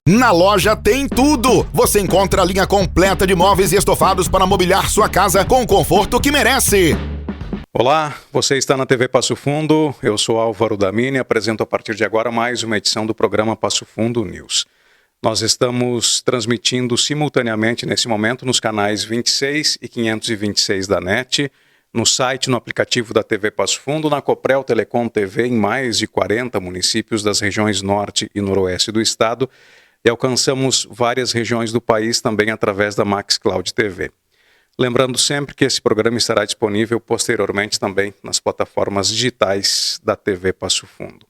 Na loja tem tudo! Você encontra a linha completa de móveis e estofados para mobiliar sua casa com o conforto que merece. Olá, você está na TV Passo Fundo, eu sou Álvaro Damini e apresento a partir de agora mais uma edição do programa Passo Fundo News. Nós estamos transmitindo simultaneamente nesse momento nos canais 26 e 526 da NET, no site, no aplicativo da TV Passo Fundo, na Coprel Telecom TV em mais de 40 municípios das regiões norte e noroeste do estado e alcançamos várias regiões do país também através da Max Cloud TV. Lembrando sempre que esse programa estará disponível posteriormente também nas plataformas digitais da TV Passo Fundo.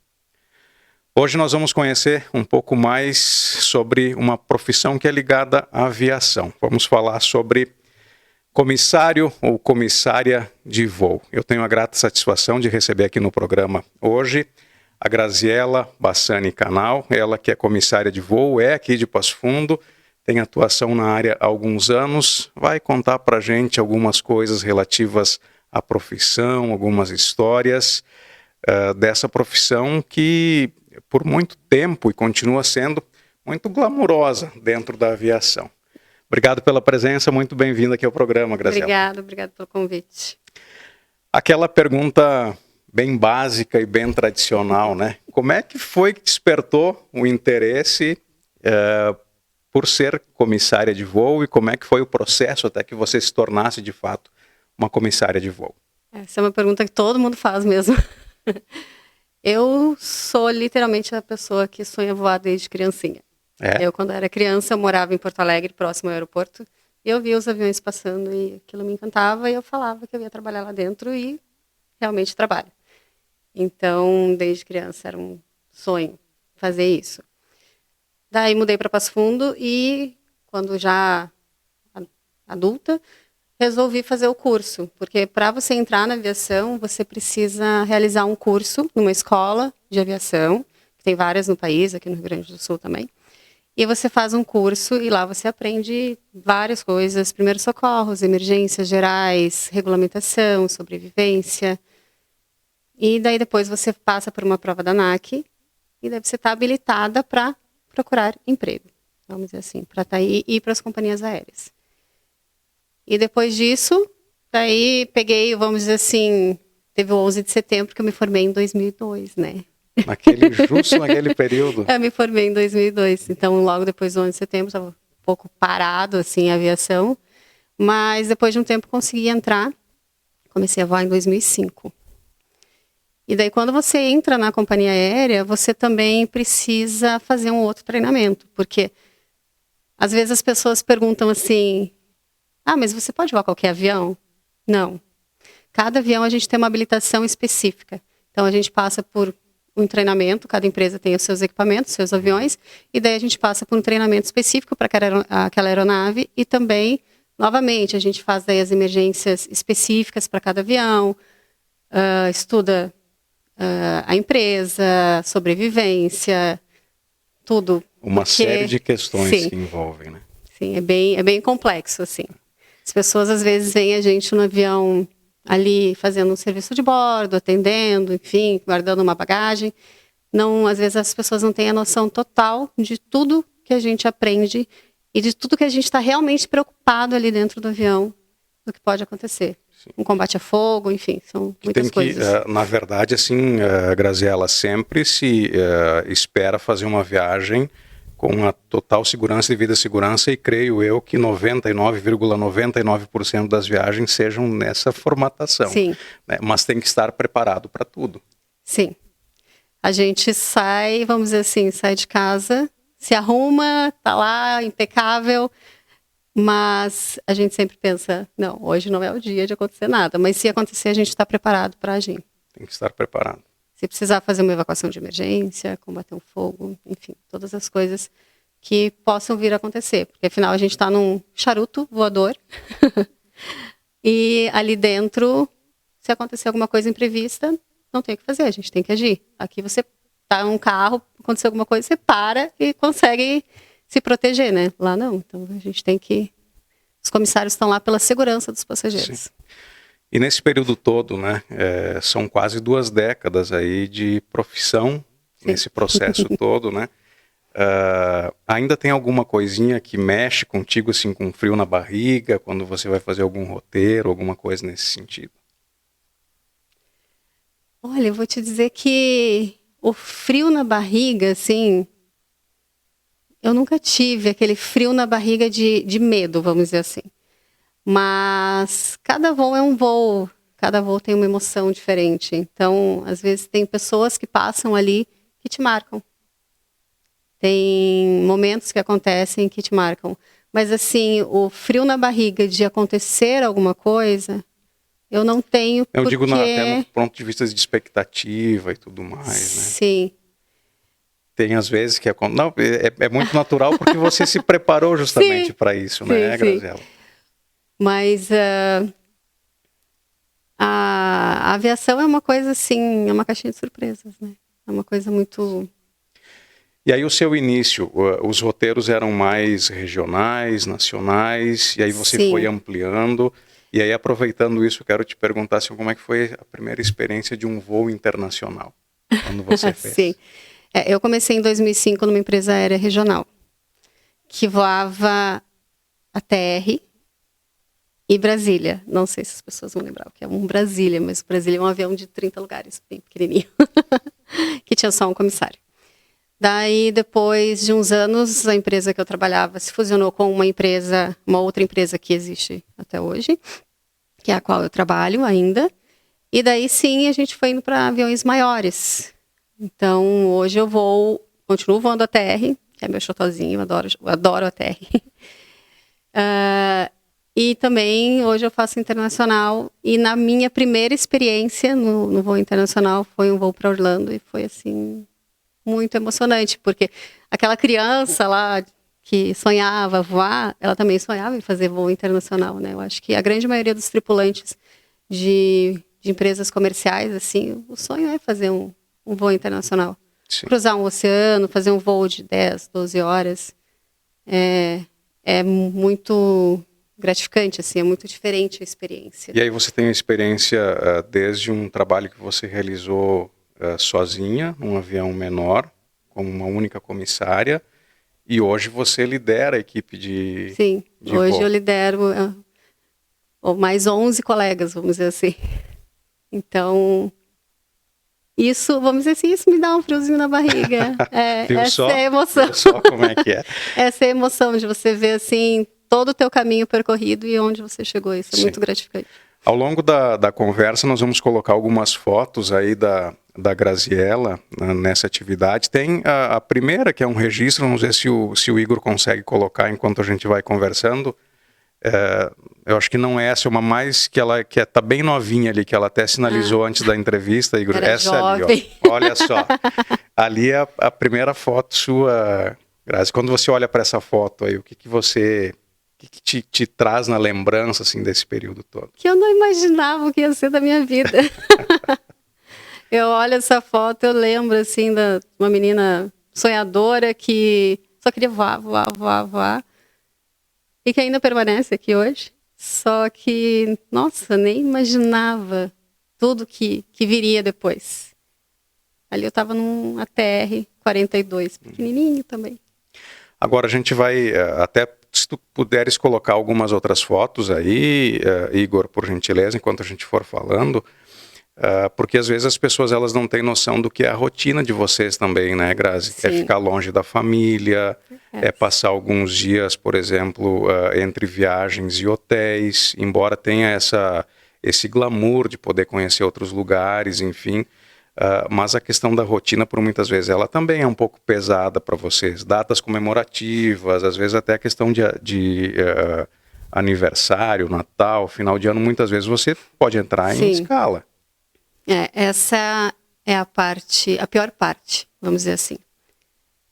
Hoje nós vamos conhecer um pouco mais sobre uma profissão que é ligada à aviação. Vamos falar sobre comissário ou comissária de voo. Eu tenho a grata satisfação de receber aqui no programa hoje a Graziela Bassani Canal, ela que é comissária de voo, é aqui de Passo Fundo, tem atuação na área há alguns anos, vai contar para a gente algumas coisas relativas à profissão, algumas histórias dessa profissão que por muito tempo e continua sendo muito glamurosa dentro da aviação. Obrigado pela presença, muito bem-vinda aqui ao programa, Graziela. Obrigado pelo convite. Aquela pergunta bem básica e bem tradicional, né? Como é que foi que despertou o interesse por ser comissária de voo e como é que foi o processo até que você se tornasse de fato uma comissária de voo? Essa é uma pergunta que todo mundo faz mesmo. Eu sou literalmente a pessoa que sonha voar desde criancinha. Eu, quando era criança, eu morava em Porto Alegre, próximo ao aeroporto, e eu via os aviões passando e aquilo me encantava e eu falava que eu ia trabalhar lá dentro e realmente trabalho. Então, desde criança era um sonho fazer isso. Daí mudei para Passo Fundo e, quando já adulta, resolvi fazer o curso, porque para você entrar na aviação, você precisa realizar um curso numa escola de aviação, que tem várias no país, aqui no Rio Grande do Sul também. E você faz um curso e lá você aprende várias coisas, primeiros socorros, emergências gerais, regulamentação, sobrevivência. E daí depois você passa por uma prova da ANAC e daí você está habilitada para procurar emprego, vamos dizer assim, para ir para as companhias aéreas. E depois disso, daí peguei, vamos dizer assim, teve o 11 de setembro que eu me formei em 2002, né? Justo naquele período. Eu me formei em 2002, então logo depois do 11 de setembro estava um pouco parado, assim, a aviação, mas depois de um tempo consegui entrar, comecei a voar em 2005. E daí quando você entra na companhia aérea, você também precisa fazer um outro treinamento, porque às vezes as pessoas perguntam assim, mas você pode voar qualquer avião? Não. Cada avião a gente tem uma habilitação específica, então a gente passa por um treinamento, cada empresa tem os seus equipamentos, seus aviões, e daí a gente passa por um treinamento específico para aquela aeronave e também, novamente, a gente faz daí as emergências específicas para cada avião, estuda a empresa, sobrevivência, tudo. Uma série de questões que envolvem, né? Sim, é bem complexo, assim. As pessoas às vezes veem a gente no avião ali fazendo um serviço de bordo, atendendo, enfim, guardando uma bagagem. Não, às vezes as pessoas não têm a noção total de tudo que a gente aprende e de tudo que a gente está realmente preocupado ali dentro do avião, do que pode acontecer. Sim. Um combate a fogo, enfim, são muitas coisas. Na verdade, assim, Graziela, sempre se espera fazer uma viagem com a total segurança, devida segurança, e creio eu que 99,99% das viagens sejam nessa formatação. Sim. Né? Mas tem que estar preparado para tudo. Sim. A gente sai, vamos dizer assim, sai de casa, se arruma, tá lá, impecável, mas a gente sempre pensa, não, hoje não é o dia de acontecer nada, mas se acontecer, a gente está preparado para agir. Tem que estar preparado. Se precisar fazer uma evacuação de emergência, combater um fogo, enfim, todas as coisas que possam vir a acontecer. Porque, afinal, a gente está num charuto voador e ali dentro, se acontecer alguma coisa imprevista, não tem o que fazer, a gente tem que agir. Aqui você está num carro, aconteceu alguma coisa, você para e consegue se proteger, né? Lá não, então a gente tem que... Os comissários estão lá pela segurança dos passageiros. Sim. E nesse período todo, né, são quase 2 décadas aí de profissão, sim, nesse processo todo, né? Ainda tem alguma coisinha que mexe contigo, assim, com frio na barriga, quando você vai fazer algum roteiro, alguma coisa nesse sentido? Olha, eu vou te dizer que o frio na barriga, assim, eu nunca tive aquele frio na barriga de medo, vamos dizer assim. Mas cada voo é um voo, cada voo tem uma emoção diferente. Então, às vezes tem pessoas que passam ali que te marcam. Tem momentos que acontecem que te marcam. Mas assim, o frio na barriga de acontecer alguma coisa, eu não tenho, eu porque... digo até no ponto de vista de expectativa e tudo mais, né? Sim. Tem às vezes que não, é muito natural porque você se preparou justamente para isso, né, Graziela? Mas a aviação é uma coisa assim, é uma caixinha de surpresas, né? É uma coisa muito... E aí o seu início, os roteiros eram mais regionais, nacionais, e aí você foi ampliando. E aí, aproveitando isso, eu quero te perguntar assim, como é que foi a primeira experiência de um voo internacional, quando você fez? Sim. Eu comecei em 2005 numa empresa aérea regional, que voava a TR e Brasília. Não sei se as pessoas vão lembrar o que é um Brasília, mas o Brasília é um avião de 30 lugares, bem pequenininho, que tinha só um comissário. Daí, depois de uns anos, a empresa que eu trabalhava se fusionou com uma outra empresa que existe até hoje, que é a qual eu trabalho ainda. E daí, sim, a gente foi indo para aviões maiores. Então, hoje eu continuo voando a TR, que é meu xotozinho, eu adoro a TR. E também, hoje eu faço internacional. E na minha primeira experiência no voo internacional, foi um voo para Orlando e foi, assim... muito emocionante, porque aquela criança lá que sonhava voar, ela também sonhava em fazer voo internacional, né? Eu acho que a grande maioria dos tripulantes de empresas comerciais, assim, o sonho é fazer um voo internacional. Sim. Cruzar um oceano, fazer um voo de 10, 12 horas, é muito gratificante, assim, é muito diferente a experiência. E aí você tem a experiência desde um trabalho que você realizou sozinha, num avião menor, com uma única comissária, e hoje você lidera a equipe de Sim, de hoje voo. Eu lidero mais 11 colegas, vamos dizer assim. Então, isso, vamos dizer assim, isso me dá um friozinho na barriga. Essa é a emoção. Viu só como é que é? Essa é a emoção de você ver, assim, todo o teu caminho percorrido e onde você chegou. Isso é muito gratificante. Ao longo da conversa, nós vamos colocar algumas fotos aí da Graziela nessa atividade. Tem a primeira, que é um registro, vamos ver se o Igor consegue colocar enquanto a gente vai conversando. Eu acho que não é essa, uma mais que ela tá bem novinha ali, que ela até sinalizou antes da entrevista, Igor. Era essa jovem. ali, ó. Olha só. Ali é a primeira foto sua, Grazi. Quando você olha para essa foto aí, o que você... O que te traz na lembrança, assim, desse período todo? Que eu não imaginava o que ia ser da minha vida. Eu olho essa foto, eu lembro, assim, de uma menina sonhadora que só queria voar. E que ainda permanece aqui hoje. Só que, nossa, nem imaginava tudo que viria depois. Ali eu estava num ATR-42, pequenininho também. Agora a gente vai até... Se tu puderes colocar algumas outras fotos aí, Igor, por gentileza, enquanto a gente for falando, porque às vezes as pessoas elas não têm noção do que é a rotina de vocês também, né, Grazi? Sim. É ficar longe da família, é passar alguns dias, por exemplo, entre viagens e hotéis, embora tenha esse glamour de poder conhecer outros lugares, enfim... mas a questão da rotina, por muitas vezes, ela também é um pouco pesada para vocês. Datas comemorativas, às vezes até a questão de aniversário, Natal, final de ano, muitas vezes você pode entrar em escala. Essa é a pior parte, vamos dizer assim.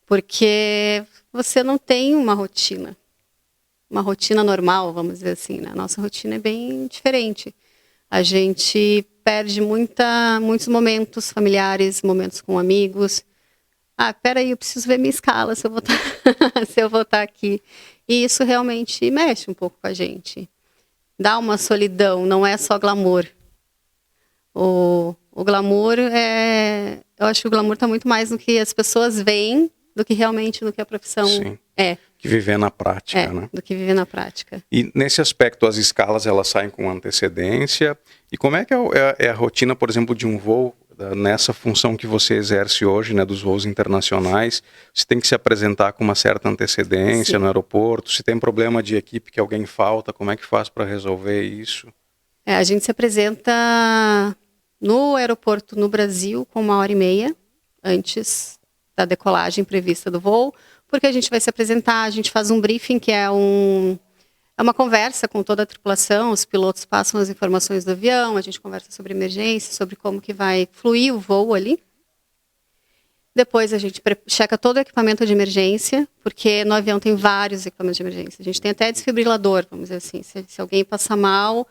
Porque você não tem uma rotina normal, vamos dizer assim, né? A nossa rotina é bem diferente. A gente perde muitos momentos familiares, momentos com amigos. Peraí, eu preciso ver minha escala, se eu vou estar aqui. E isso realmente mexe um pouco com a gente. Dá uma solidão, não é só glamour. O glamour eu acho que o glamour está muito mais no que as pessoas veem do que realmente no que a profissão é. Que viver na prática, né? Do que viver na prática. E nesse aspecto, as escalas, elas saem com antecedência. E como é que é a rotina, por exemplo, de um voo, nessa função que você exerce hoje, né, dos voos internacionais? Você tem que se apresentar com uma certa antecedência no aeroporto? Se tem problema de equipe que alguém falta, como é que faz para resolver isso? A gente se apresenta no aeroporto no Brasil com 1h30 antes da decolagem prevista do voo, porque a gente vai se apresentar, a gente faz um briefing, que é uma conversa com toda a tripulação, os pilotos passam as informações do avião, a gente conversa sobre emergência, sobre como que vai fluir o voo ali. Depois a gente checa todo o equipamento de emergência, porque no avião tem vários equipamentos de emergência. A gente tem até desfibrilador, vamos dizer assim. Se alguém passar mal,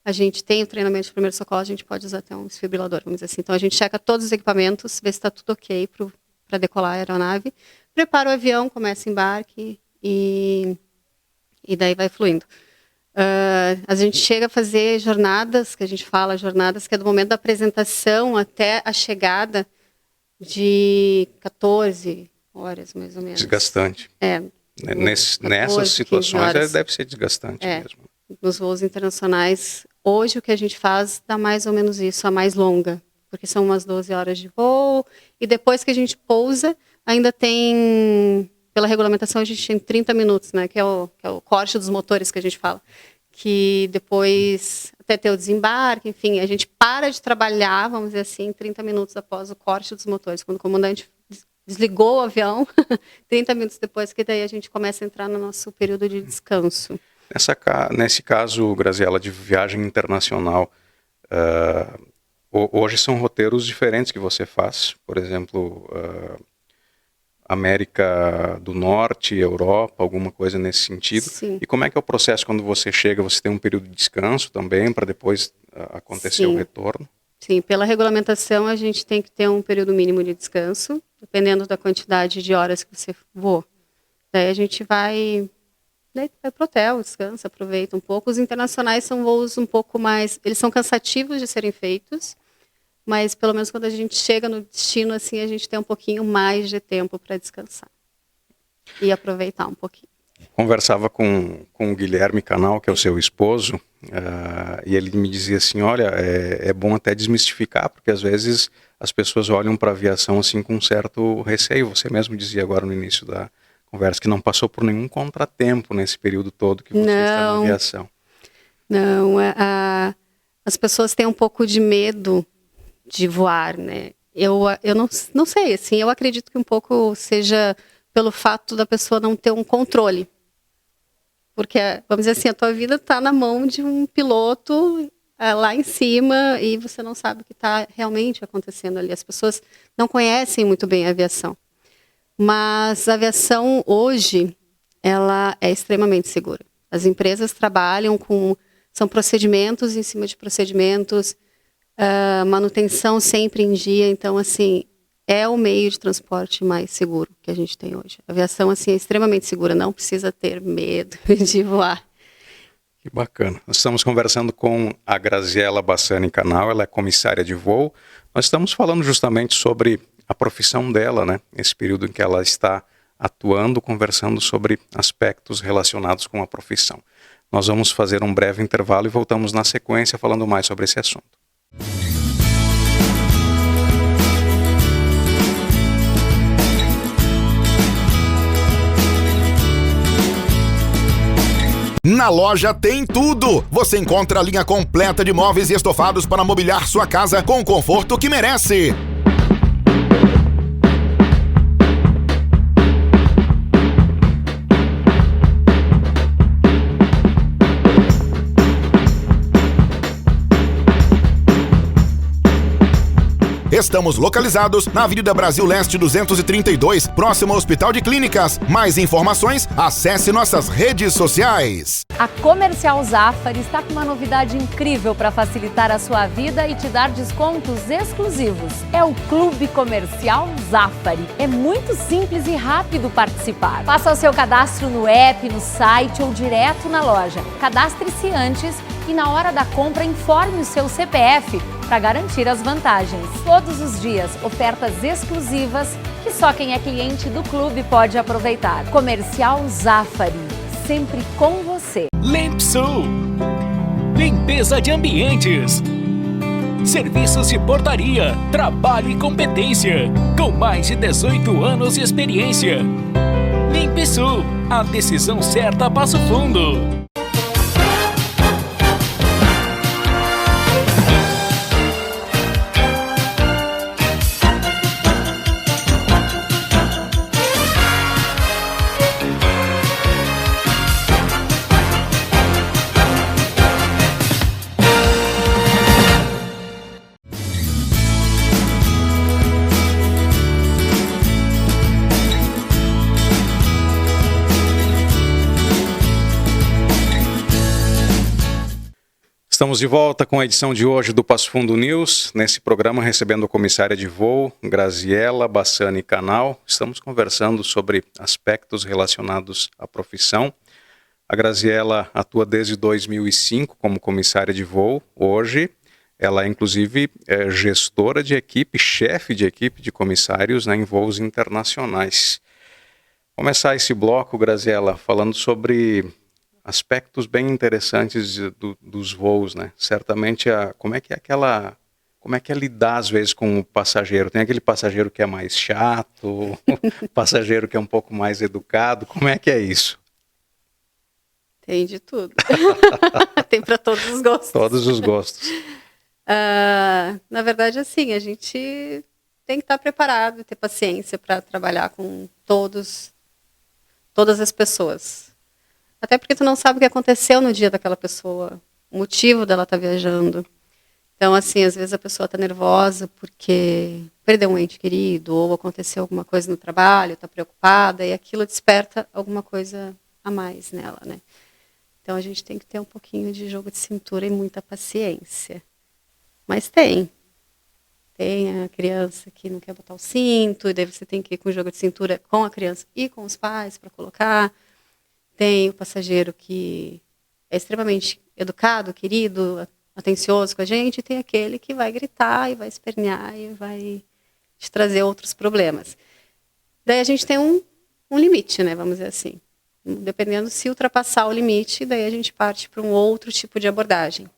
a gente tem o treinamento de primeiro socorro, a gente pode usar até um desfibrilador, vamos dizer assim. Então a gente checa todos os equipamentos, vê se está tudo ok para decolar a aeronave. Prepara o avião, começa o embarque e daí vai fluindo. A gente chega a fazer jornadas, que a gente fala jornadas, que é do momento da apresentação até a chegada de 14 horas, mais ou menos. Desgastante. Nessas situações deve ser desgastante mesmo. Nos voos internacionais, hoje o que a gente faz dá mais ou menos isso, a mais longa, porque são umas 12 horas de voo, e depois que a gente pousa, ainda tem, pela regulamentação, a gente tem 30 minutos, né, que é o corte dos motores que a gente fala, que depois, até ter o desembarque, enfim, a gente para de trabalhar, vamos dizer assim, 30 minutos após o corte dos motores, quando o comandante desligou o avião, 30 minutos depois, que daí a gente começa a entrar no nosso período de descanso. Nesse caso, Graziela, de viagem internacional, hoje são roteiros diferentes que você faz, por exemplo, América do Norte, Europa, alguma coisa nesse sentido. Sim. E como é que é o processo quando você chega? Você tem um período de descanso também para depois acontecer o retorno? Sim, pela regulamentação a gente tem que ter um período mínimo de descanso, dependendo da quantidade de horas que você voa. Daí a gente vai pro hotel, descansa, aproveita um pouco. Os internacionais são voos um pouco mais... Eles são cansativos de serem feitos, mas pelo menos quando a gente chega no destino, assim, a gente tem um pouquinho mais de tempo para descansar e aproveitar um pouquinho. Conversava com o Guilherme Canal, que é o seu esposo, e ele me dizia assim, olha, é bom até desmistificar, porque às vezes as pessoas olham para a aviação assim com um certo receio. Você mesmo dizia agora no início da conversa que não passou por nenhum contratempo nesse período todo que você está na aviação. Não, as pessoas têm um pouco de medo de voar, né? Eu não sei, assim, eu acredito que um pouco seja pelo fato da pessoa não ter um controle. Porque, vamos dizer assim, a tua vida está na mão de um piloto lá em cima e você não sabe o que está realmente acontecendo ali. As pessoas não conhecem muito bem a aviação. Mas a aviação hoje, ela é extremamente segura. As empresas trabalham são procedimentos em cima de procedimentos, manutenção sempre em dia, então assim, é o meio de transporte mais seguro que a gente tem hoje. A aviação assim, é extremamente segura, não precisa ter medo de voar. Que bacana. Nós estamos conversando com a Graziela Bassani Canal, ela é comissária de voo. Nós estamos falando justamente sobre a profissão dela, né? Esse período em que ela está atuando, conversando sobre aspectos relacionados com a profissão. Nós vamos fazer um breve intervalo e voltamos na sequência falando mais sobre esse assunto. Na loja tem tudo! Você encontra a linha completa de móveis e estofados para mobiliar sua casa com o conforto que merece. Estamos localizados na Avenida Brasil Leste 232, próximo ao Hospital de Clínicas. Mais informações, acesse nossas redes sociais. A Comercial Zafari está com uma novidade incrível para facilitar a sua vida e te dar descontos exclusivos. É o Clube Comercial Zafari. É muito simples e rápido participar. Faça o seu cadastro no app, no site ou direto na loja. Cadastre-se antes e na hora da compra informe o seu CPF para garantir as vantagens. Todos os dias, ofertas exclusivas que só quem é cliente do clube pode aproveitar. Comercial Zafari, sempre com você. Limpsul, limpeza de ambientes, serviços de portaria, trabalho e competência, com mais de 18 anos de experiência. Limpsul, a decisão certa a Passo Fundo. Estamos de volta com a edição de hoje do Passo Fundo News. Nesse programa, recebendo a comissária de voo, Graziela Bassani Canal. Estamos conversando sobre aspectos relacionados à profissão. A Graziela atua desde 2005 como comissária de voo. Hoje, ela é, inclusive, gestora de equipe, chefe de equipe de comissários, né, em voos internacionais. Começar esse bloco, Graziela, falando sobre aspectos bem interessantes dos voos, né? Certamente, como é que é lidar às vezes com o passageiro? Tem aquele passageiro que é mais chato, passageiro que é um pouco mais educado. Como é que é isso? Tem de tudo. Tem para todos os gostos. Todos os gostos. Na verdade, assim, a gente tem que estar preparado e ter paciência para trabalhar com todas as pessoas. Até porque tu não sabe o que aconteceu no dia daquela pessoa, o motivo dela estar viajando. Então, assim, às vezes a pessoa está nervosa porque perdeu um ente querido, ou aconteceu alguma coisa no trabalho, está preocupada, e aquilo desperta alguma coisa a mais nela, né? Então, a gente tem que ter um pouquinho de jogo de cintura e muita paciência. Mas tem a criança que não quer botar o cinto, e daí você tem que ir com o jogo de cintura com a criança e com os pais para colocar. Tem o passageiro que é extremamente educado, querido, atencioso com a gente, e tem aquele que vai gritar e vai espernear e vai te trazer outros problemas. Daí a gente tem um limite, né, vamos dizer assim. Dependendo se ultrapassar o limite, daí a gente parte para um outro tipo de abordagem.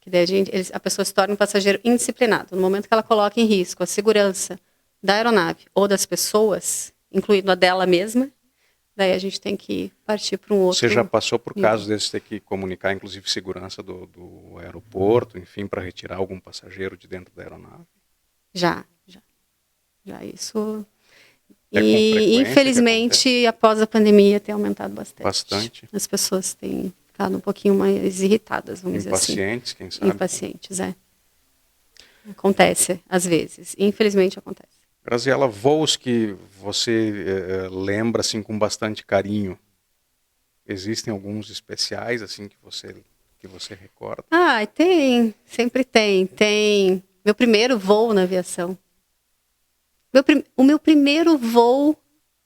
Que daí a pessoa se torna um passageiro indisciplinado. No momento que ela coloca em risco a segurança da aeronave ou das pessoas, incluindo a dela mesma, daí a gente tem que partir para um outro. Você já passou por casos desses, ter que comunicar, inclusive, segurança do aeroporto, enfim, para retirar algum passageiro de dentro da aeronave? Já. Isso. E, infelizmente, após a pandemia, tem aumentado bastante. As pessoas têm ficado um pouquinho mais irritadas, vamos dizer assim. Impacientes, quem sabe? Impacientes, Acontece, às vezes. Infelizmente, acontece. Graziela, voos que você lembra assim com bastante carinho, existem alguns especiais assim que você recorda? Sempre tem. Meu primeiro voo na aviação. O meu primeiro voo,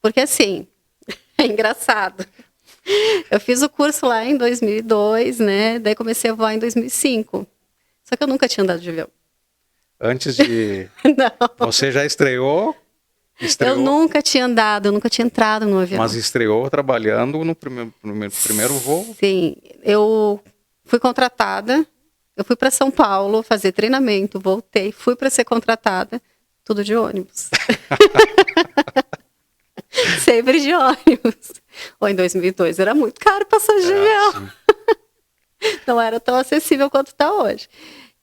porque assim, é engraçado. Eu fiz o curso lá em 2002, né? Daí comecei a voar em 2005. Só que eu nunca tinha andado de avião. Antes de... Não. Você já estreou? Eu nunca tinha andado, eu nunca tinha entrado no avião. Mas estreou trabalhando no primeiro voo? Sim, eu fui contratada, eu fui para São Paulo fazer treinamento, voltei, fui para ser contratada, tudo de ônibus. Sempre de ônibus. Ou em 2002 era muito caro passar de avião. Não era tão acessível quanto está hoje.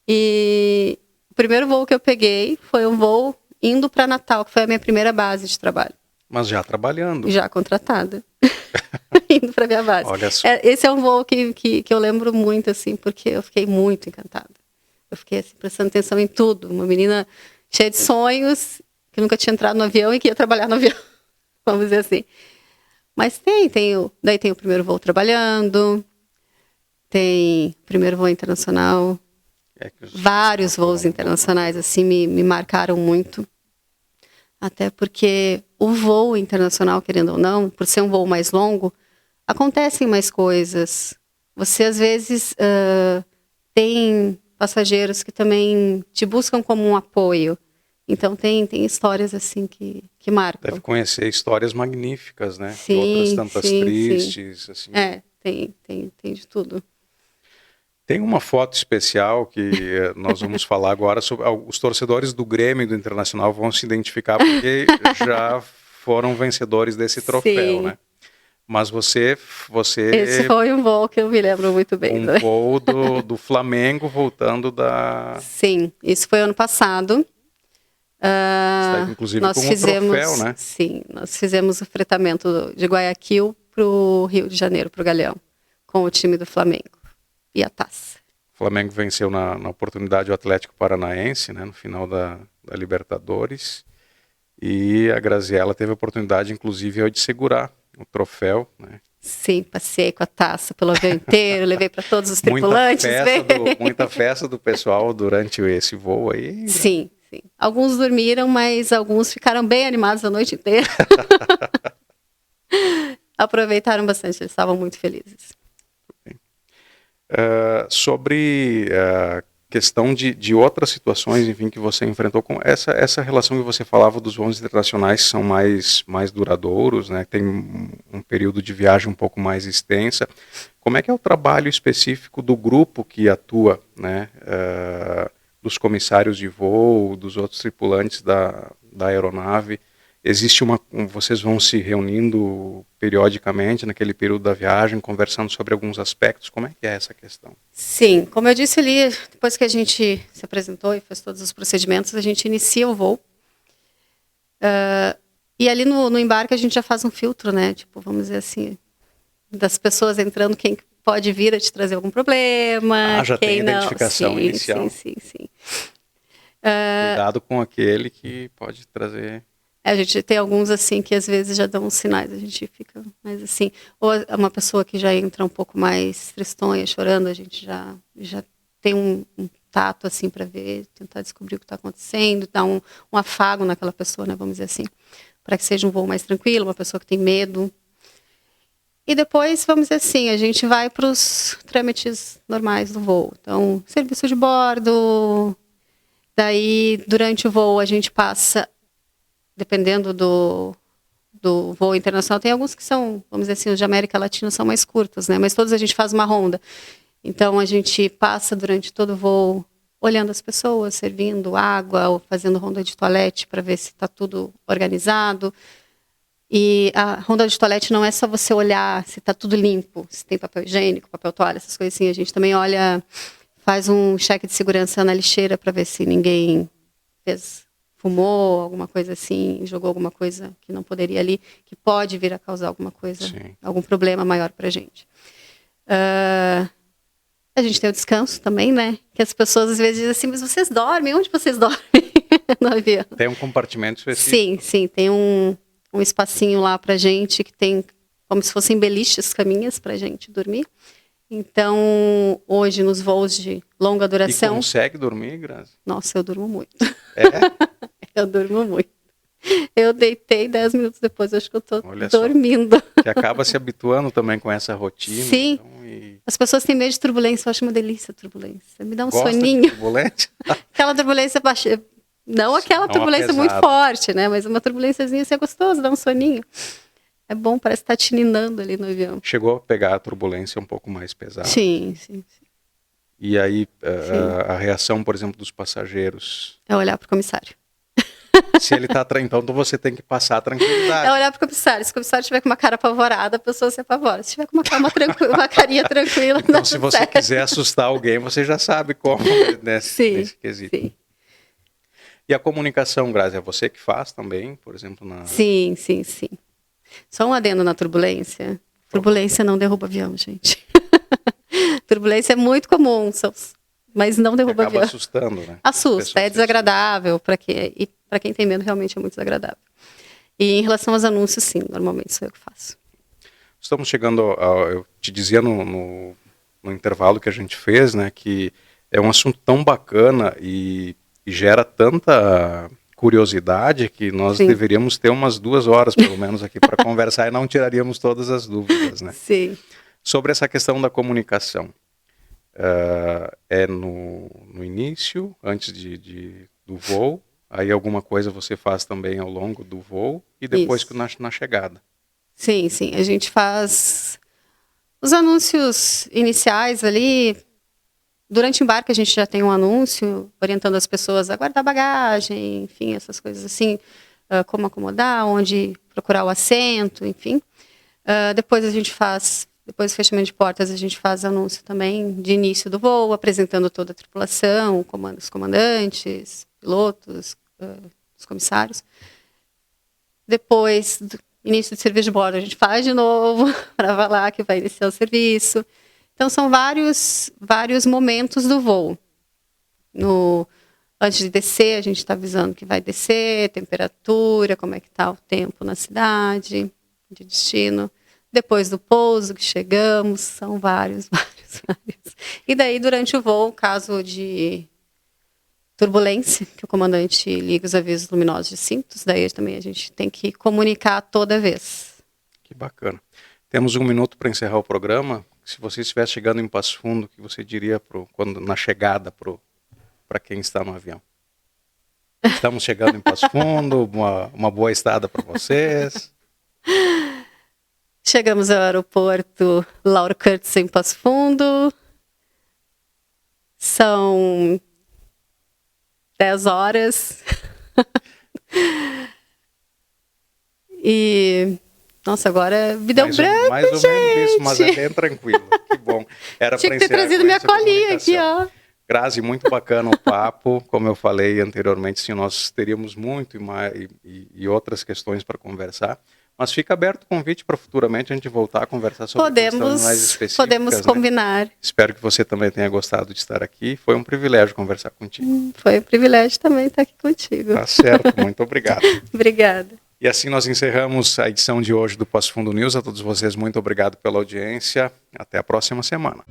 E o primeiro voo que eu peguei foi um voo indo para Natal, que foi a minha primeira base de trabalho. Mas já trabalhando? Já contratada. Indo para minha base. Olha só. Esse é um voo que eu lembro muito, assim, porque eu fiquei muito encantada. Eu fiquei assim, prestando atenção em tudo. Uma menina cheia de sonhos, que nunca tinha entrado no avião e que ia trabalhar no avião. Vamos dizer assim. Mas daí tem o primeiro voo trabalhando, tem o primeiro voo internacional. Vários voos internacionais assim me marcaram muito, até porque o voo internacional, querendo ou não, por ser um voo mais longo, acontecem mais coisas. Você às vezes tem passageiros que também te buscam como um apoio. Então tem histórias assim que marcam. Deve conhecer histórias magníficas, né? Sim, outras tantas sim, tristes. sim. Assim. Tem de tudo. Tem uma foto especial que nós vamos falar agora sobre. Os torcedores do Grêmio e do Internacional vão se identificar porque já foram vencedores desse troféu, né? Mas você... Esse foi um voo que eu me lembro muito bem. Um voo do Flamengo voltando da... Sim, isso foi ano passado. Está inclusive nós com fizemos, um troféu, né? Sim, nós fizemos o fretamento de Guayaquil para o Rio de Janeiro, para o Galeão, com o time do Flamengo e a taça. O Flamengo venceu na oportunidade o Atlético Paranaense, né, no final da Libertadores, e a Graziella teve a oportunidade, inclusive, de segurar o troféu, né? Sim, passei com a taça pelo avião inteiro, levei para todos os tripulantes. Muita festa do pessoal durante esse voo aí. Sim. Alguns dormiram, mas alguns ficaram bem animados a noite inteira. Aproveitaram bastante, eles estavam muito felizes. Sobre a questão de outras situações, enfim, que você enfrentou, com essa relação que você falava dos voos internacionais que são mais duradouros, né? Tem um período de viagem um pouco mais extensa. Como é que é o trabalho específico do grupo que atua, né? Dos comissários de voo, dos outros tripulantes da aeronave? Existe vocês vão se reunindo periodicamente naquele período da viagem, conversando sobre alguns aspectos? Como é que é essa questão? Sim, como eu disse ali, depois que a gente se apresentou e fez todos os procedimentos, a gente inicia o voo. E ali no embarque a gente já faz um filtro, né? Tipo, vamos dizer assim, das pessoas entrando, quem pode vir a te trazer algum problema. Já quem tem identificação inicial. Sim. Cuidado com aquele que pode trazer... A gente tem alguns, assim, que às vezes já dão uns sinais, a gente fica mais assim. Ou uma pessoa que já entra um pouco mais tristonha, chorando, a gente já tem um tato, assim, para ver, tentar descobrir o que está acontecendo, dar um afago naquela pessoa, né, vamos dizer assim, para que seja um voo mais tranquilo, uma pessoa que tem medo. E depois, vamos dizer assim, a gente vai para os trâmites normais do voo. Então, serviço de bordo, daí, durante o voo, a gente passa... Dependendo do voo internacional, tem alguns que são, vamos dizer assim, os de América Latina são mais curtos, né? Mas todos a gente faz uma ronda. Então, a gente passa durante todo o voo olhando as pessoas, servindo água, ou fazendo ronda de toalete para ver se está tudo organizado. E a ronda de toalete não é só você olhar se está tudo limpo, se tem papel higiênico, papel toalha, essas coisas assim. A gente também olha, faz um cheque de segurança na lixeira para ver se ninguém fumou, alguma coisa assim, jogou alguma coisa que não poderia ali, que pode vir a causar alguma coisa, sim, algum problema maior para a gente. A gente tem o descanso também, né? Que as pessoas às vezes dizem assim, mas vocês dormem? Onde vocês dormem no avião? Tem um compartimento específico? Sim, tem um espacinho lá pra gente que tem como se fossem beliches, caminhas pra gente dormir. Então, hoje nos voos de longa duração... E consegue dormir, Grazi? Nossa, eu durmo muito. É? Eu durmo muito. Eu deitei 10 minutos depois, acho que eu tô dormindo. Que acaba se habituando também com essa rotina. Sim. Então, As pessoas têm medo de turbulência, eu acho uma delícia a turbulência. Me dá um Gosta soninho. De turbulência? Aquela turbulência baixa. Não aquela turbulência muito forte, né? Mas uma turbulênciazinha assim é gostoso, dá um soninho. É bom, parece que tá tininando ali no avião. Chegou a pegar a turbulência um pouco mais pesada? Sim. E aí, a reação, por exemplo, dos passageiros? É olhar pro comissário. Se ele tá então você tem que passar a tranquilidade. É olhar pro comissário. Se o comissário tiver com uma cara apavorada, a pessoa se apavora. Se tiver com uma carinha tranquila, então, se você quiser assustar alguém, você já sabe como nesse quesito. Sim. E a comunicação, Grazi, é você que faz também, por exemplo? Sim. Só um adendo na turbulência. Turbulência não derruba avião, gente. Turbulência é muito comum, mas não derruba avião. Acaba assustando, né? Assusta, é desagradável. E para quem tem medo, realmente é muito desagradável. E em relação aos anúncios, sim, normalmente sou eu que faço. Estamos chegando, eu te dizia no intervalo que a gente fez, né, que é um assunto tão bacana e gera tanta curiosidade que nós deveríamos ter umas 2 horas, pelo menos, aqui para conversar e não tiraríamos todas as dúvidas, né? Sim. Sobre essa questão da comunicação. É no início, antes do voo, Aí alguma coisa você faz também ao longo do voo e depois que na chegada. Sim, sim. A gente faz os anúncios iniciais ali. Durante o embarque a gente já tem um anúncio orientando as pessoas a guardar bagagem, enfim, essas coisas assim, como acomodar, onde procurar o assento, enfim. Depois depois do fechamento de portas, a gente faz anúncio também de início do voo, apresentando toda a tripulação, os comandantes, pilotos, os comissários. Depois do início do serviço de bordo, a gente faz de novo para falar que vai iniciar o serviço. Então, são vários momentos do voo. Antes de descer, a gente está avisando que vai descer, temperatura, como é que está o tempo na cidade, de destino. Depois do pouso, que chegamos, são vários. E daí, durante o voo, caso de turbulência, que o comandante liga os avisos luminosos de cintos, daí também a gente tem que comunicar toda vez. Que bacana. Temos 1 minuto para encerrar o programa. Se você estivesse chegando em Passo Fundo, o que você diria na chegada para quem está no avião? Estamos chegando em Passo Fundo, uma boa estada para vocês. Chegamos ao aeroporto Lauro Curtis em Passo Fundo. São 10 horas. E... Nossa, agora me deu branco, mais ou menos isso, mas é bem tranquilo. Que bom. Tinha que ter trazido minha colinha aqui, ó. Grazi, muito bacana o papo. Como eu falei anteriormente, sim, nós teríamos muito e outras questões para conversar. Mas fica aberto o convite para futuramente a gente voltar a conversar sobre questões mais específicas. Podemos combinar. Espero que você também tenha gostado de estar aqui. Foi um privilégio conversar contigo. Foi um privilégio também estar aqui contigo. Tá certo, muito obrigado. Obrigada. E assim nós encerramos a edição de hoje do Passo Fundo News. A todos vocês, muito obrigado pela audiência. Até a próxima semana.